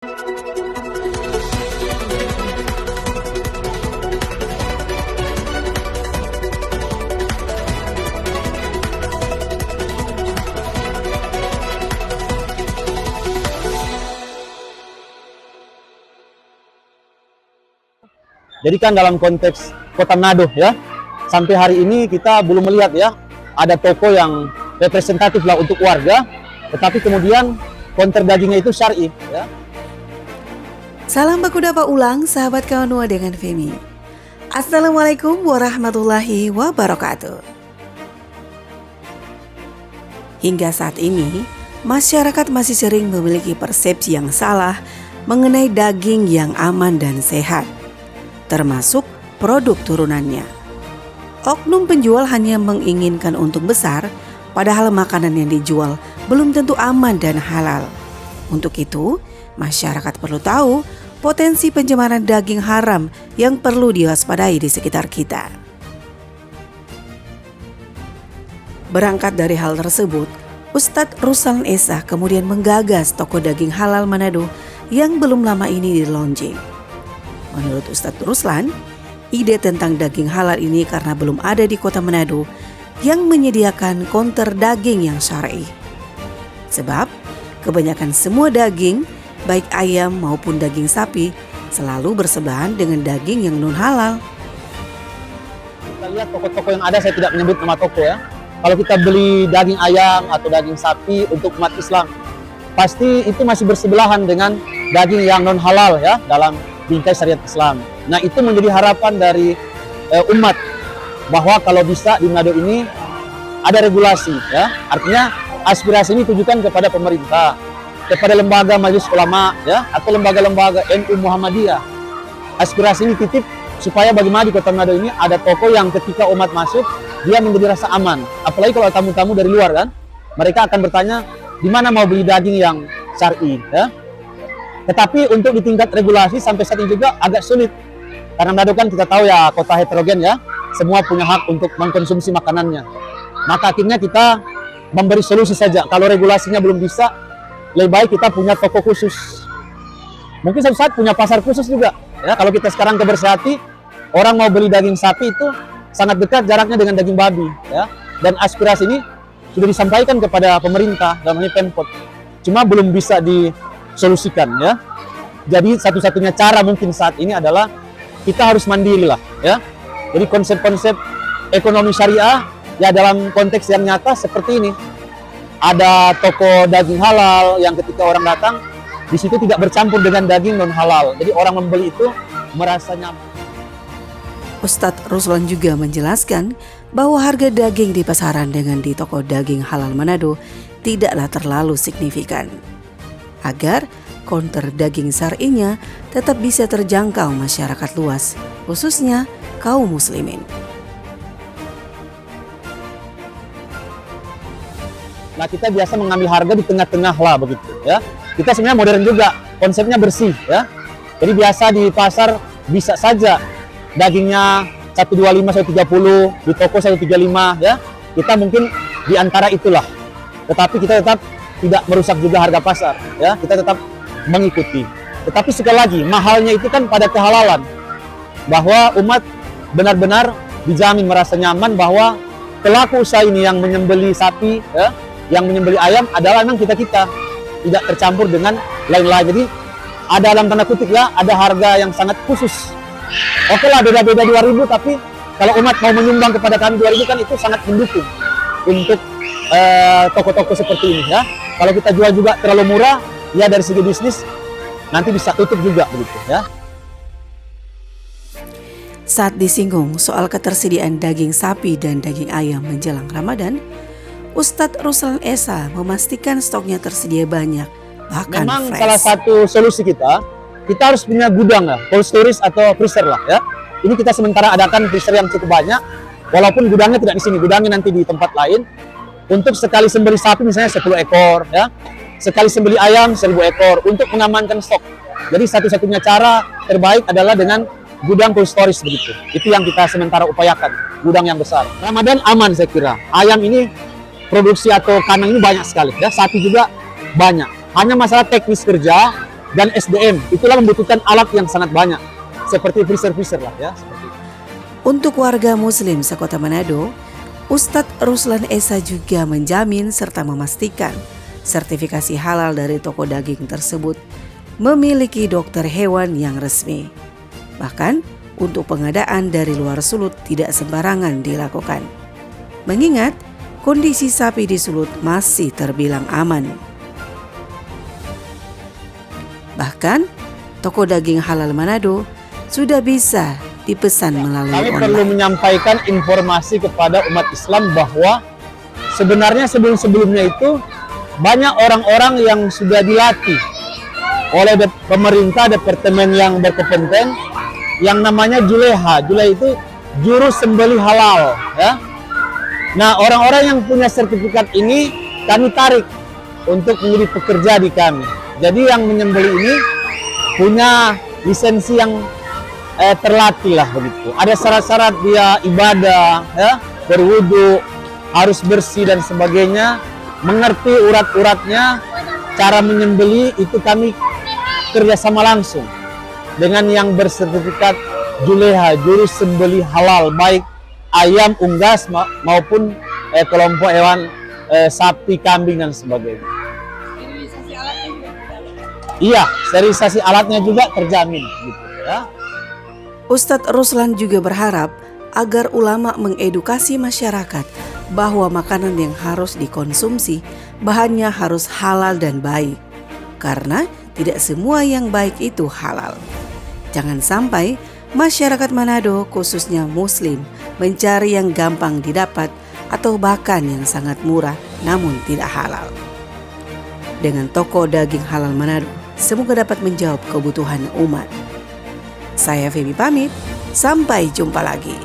Jadi kan dalam konteks Kota Manado ya, sampai hari ini kita belum melihat ya ada toko yang representatif lah untuk warga, tetapi kemudian konter dagingnya itu syar'i ya. Salam baku dapat ulang sahabat kawanua dengan Femi. Assalamualaikum warahmatullahi wabarakatuh. Hingga saat ini, masyarakat masih sering memiliki persepsi yang salah mengenai daging yang aman dan sehat, termasuk produk turunannya. Oknum penjual hanya menginginkan untung besar, padahal makanan yang dijual belum tentu aman dan halal. Untuk itu, masyarakat perlu tahu potensi pencemaran daging haram yang perlu diwaspadai di sekitar kita. Berangkat dari hal tersebut, Ustadz Ruslan Esa kemudian menggagas toko daging halal Manado yang belum lama ini di-launching. Menurut Ustadz Ruslan, ide tentang daging halal ini karena belum ada di kota Manado yang menyediakan konter daging yang syar'i. Sebab kebanyakan semua daging, baik ayam maupun daging sapi, selalu bersebelahan dengan daging yang non halal. Kita lihat toko-toko yang ada, saya tidak menyebut nama toko ya. Kalau kita beli daging ayam atau daging sapi untuk umat Islam, pasti itu masih bersebelahan dengan daging yang non halal ya dalam bingkai syariat Islam. Nah, itu menjadi harapan dari umat bahwa kalau bisa di Manado ini ada regulasi ya. Artinya aspirasi ini ditujukan kepada pemerintah, kepada lembaga majelis ulama ya atau lembaga-lembaga NU Muhammadiyah. Aspirasi ini titip supaya bagaimana di kota Manado ini ada toko yang ketika umat masuk dia menjadi rasa aman. Apalagi kalau tamu-tamu dari luar kan, mereka akan bertanya di mana mau beli daging yang syar'i ya. Tetapi untuk di tingkat regulasi sampai saat ini juga agak sulit. Karena Manado kan kita tahu ya kota heterogen ya, semua punya hak untuk mengkonsumsi makanannya. Maka akhirnya kita memberi solusi saja. Kalau regulasinya belum bisa, lebih baik kita punya toko khusus. Mungkin suatu saat punya pasar khusus juga. Ya, kalau kita sekarang ke Bersihati, orang mau beli daging sapi itu sangat dekat jaraknya dengan daging babi. Ya. Dan aspirasi ini sudah disampaikan kepada pemerintah, dalam hal ini Pemkot. Cuma belum bisa disolusikan ya. Jadi satu-satunya cara mungkin saat ini adalah kita harus mandiri lah ya. Jadi konsep-konsep ekonomi syariah ya dalam konteks yang nyata seperti ini. Ada toko daging halal yang ketika orang datang di situ tidak bercampur dengan daging non halal. Jadi orang membeli itu merasa nyaman. Ustadz Ruslan juga menjelaskan bahwa harga daging di pasaran dengan di toko daging halal Manado tidaklah terlalu signifikan. Agar konter daging syar'inya tetap bisa terjangkau masyarakat luas, khususnya kaum muslimin. Nah, kita biasa mengambil harga di tengah-tengah lah begitu ya. Kita sebenarnya modern juga, konsepnya bersih ya. Jadi biasa di pasar bisa saja dagingnya 125 130, di toko 135 ya. Kita mungkin di antara itulah. Tetapi kita tetap tidak merusak juga harga pasar ya. Kita tetap mengikuti. Tetapi sekali lagi mahalnya itu kan pada kehalalan. Bahwa umat benar-benar dijamin merasa nyaman bahwa pelaku usaha ini yang menyembeli sapi ya, yang menyembeli ayam adalah memang kita-kita, tidak tercampur dengan lain-lain. Jadi ada dalam tanda kutip ya, ada harga yang sangat khusus. Oke lah beda-beda 2.000, tapi kalau umat mau menyumbang kepada kami 2.000 kan itu sangat mendukung untuk toko-toko seperti ini ya. Kalau kita jual juga terlalu murah, ya dari segi bisnis nanti bisa tutup juga begitu ya. Saat disinggung soal ketersediaan daging sapi dan daging ayam menjelang Ramadan, Ustadz Ruslan Esa memastikan stoknya tersedia banyak, bahkan memang fresh. Salah satu solusi kita harus punya gudang ya, cold storage atau freezer lah ya. Ini kita sementara adakan freezer yang cukup banyak, walaupun gudangnya tidak di sini, gudangnya nanti di tempat lain. Untuk sekali sembeli sapi misalnya 10 ekor ya, sekali sembeli ayam 1.000 ekor untuk mengamankan stok. Jadi satu-satunya cara terbaik adalah dengan gudang cold storage begitu. Itu yang kita sementara upayakan, gudang yang besar. Ramadan aman saya kira. Ayam ini produksi atau kandang ini banyak sekali ya, sapi juga banyak. Hanya masalah teknis kerja dan SDM. Itulah membutuhkan alat yang sangat banyak, seperti freezer lah ya. Seperti itu. Untuk warga Muslim sekota Manado, Ustadz Ruslan Esa juga menjamin serta memastikan sertifikasi halal dari toko daging tersebut memiliki dokter hewan yang resmi. Bahkan untuk pengadaan dari luar Sulut tidak sembarangan dilakukan. Mengingat kondisi sapi di Sulut masih terbilang aman. Bahkan toko daging halal Manado sudah bisa dipesan melalui Kami online. perlu menyampaikan informasi kepada umat Islam bahwa sebenarnya sebelum-sebelumnya itu banyak orang-orang yang sudah dilatih oleh pemerintah, departemen yang berkepentingan yang namanya Juleha. Juleha itu juru sembelih halal ya. Nah, orang-orang yang punya sertifikat ini kami tarik untuk menjadi pekerja di kami. Jadi yang menyembelih ini punya lisensi yang terlatih lah begitu. Ada syarat-syarat dia ibadah, ya, berwudu, harus bersih dan sebagainya, mengerti urat-uratnya, cara menyembelih itu kami kerjasama langsung dengan yang bersertifikat Juleha, juru sembelih halal, baik ayam unggas maupun kelompok hewan sapi, kambing dan sebagainya. Sterilisasi alatnya juga terjamin. Iya, sterilisasi alatnya juga terjamin, gitu ya. Ustadz Ruslan juga berharap agar ulama mengedukasi masyarakat bahwa makanan yang harus dikonsumsi bahannya harus halal dan baik. Karena tidak semua yang baik itu halal. Jangan sampai masyarakat Manado khususnya Muslim mencari yang gampang didapat atau bahkan yang sangat murah namun tidak halal. Dengan toko daging halal Manado, semoga dapat menjawab kebutuhan umat. Saya Feby pamit, sampai jumpa lagi.